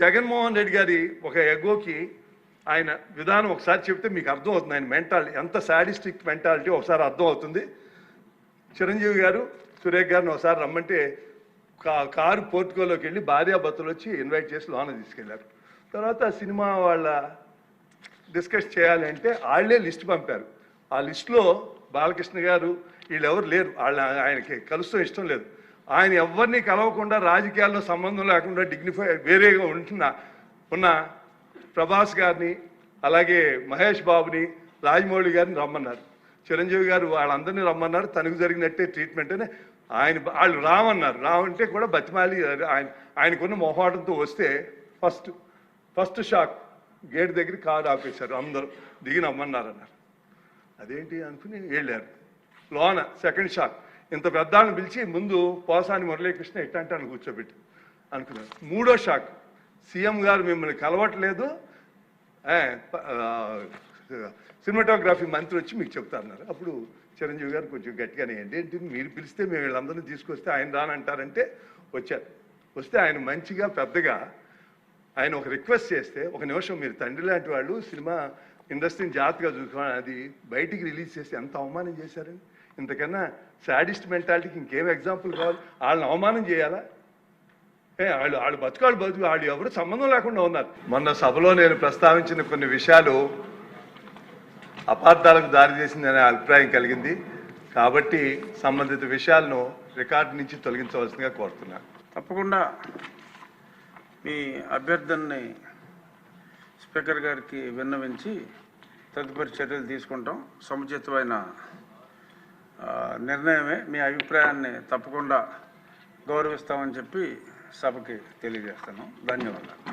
జగన్మోహన్ రెడ్డి గారి ఒక ఎగోకి ఆయన విధానం ఒకసారి చెప్తే మీకు అర్థం అవుతుంది. ఆయన మెంటాలిటీ ఎంత సాడిస్టిక్ మెంటాలిటీ ఒకసారి అర్థం అవుతుంది. చిరంజీవి గారు సురేఖ్ గారిని ఒకసారి రమ్మంటే కారు పోర్టుకోలోకి వెళ్ళి భార్యాభర్తలు వచ్చి ఇన్వైట్ చేసి లోన తీసుకెళ్లారు. తర్వాత సినిమా వాళ్ళ డిస్కస్ చేయాలి అంటే వాళ్ళే లిస్ట్ పంపారు. ఆ లిస్టులో బాలకృష్ణ గారు వీళ్ళెవరు లేరు. ఆయనకి కలుస్తూ ఇష్టం లేదు. ఆయన ఎవరిని కలవకుండా రాజకీయాల్లో సంబంధం లేకుండా డిగ్నిఫై వేరేగా ఉన్న ప్రభాస్ గారిని అలాగే మహేష్ బాబుని రాజమౌళి గారిని రమ్మన్నారు. చిరంజీవి గారు వాళ్ళందరినీ రమ్మన్నారు. తనకు జరిగినట్టే ట్రీట్మెంట్ అని వాళ్ళు రామన్నారు. రావంటే కూడా బతిమాలి ఆయనకున్న మొహాటంతో వస్తే ఫస్ట్ షాక్ గేట్ దగ్గర కారు ఆపేశారు. అందరూ దిగి రమ్మన్నారన్నారు. అదేంటి అనుకుని వెళ్ళారు. లోన సెకండ్ షాక్ ఇంత పెద్దాలను పిలిచి ముందు పోసాని మురళీకృష్ణ ఇట్టంటాను కూర్చోబెట్టి అనుకున్నారు. మూడో షాక్ సీఎం గారు మిమ్మల్ని కలవట్లేదు, సినిమాటోగ్రఫీ మంత్రి వచ్చి మీకు చెప్తారన్నారు. అప్పుడు చిరంజీవి గారు కొంచెం గట్టిగానే ఏంటి మీరు పిలిస్తే మేము వీళ్ళందరినీ తీసుకొస్తే ఆయన రానంటారంటే వచ్చారు. వస్తే ఆయన మంచిగా పెద్దగా ఆయన ఒక రిక్వెస్ట్ చేస్తే, ఒక నిమిషం మీరు తండ్రి లాంటి వాళ్ళు సినిమా ఇండస్ట్రీని జాగ్రత్తగా చూసుకోవాలి, అది బయటికి రిలీజ్ చేసి ఎంత అవమానం చేశారని. ఇంతకన్నా సాడిస్ట్ మెంటాలిటీకి ఇంకేం ఎగ్జాంపుల్ కావాలి? వాళ్ళని అవమానం చేయాలా? వాళ్ళు బతుకు వాళ్ళు ఎవరు సంబంధం లేకుండా ఉన్నారు. మొన్న సభలో నేను ప్రస్తావించిన కొన్ని విషయాలు అపార్థాలకు దారి చేసిందనే అభిప్రాయం కలిగింది. కాబట్టి సంబంధిత విషయాలను రికార్డు నుంచి తొలగించవలసిందిగా కోరుతున్నాను. తప్పకుండా మీ అభ్యర్థనని స్పీకర్ గారికి విన్నవించి తదుపరి చర్యలు తీసుకుంటాం. సముచితమైన నిర్ణయమే. మీ అభిప్రాయాన్ని తప్పకుండా గౌరవిస్తామని చెప్పి సభకి తెలియజేస్తాను. ధన్యవాదాలు.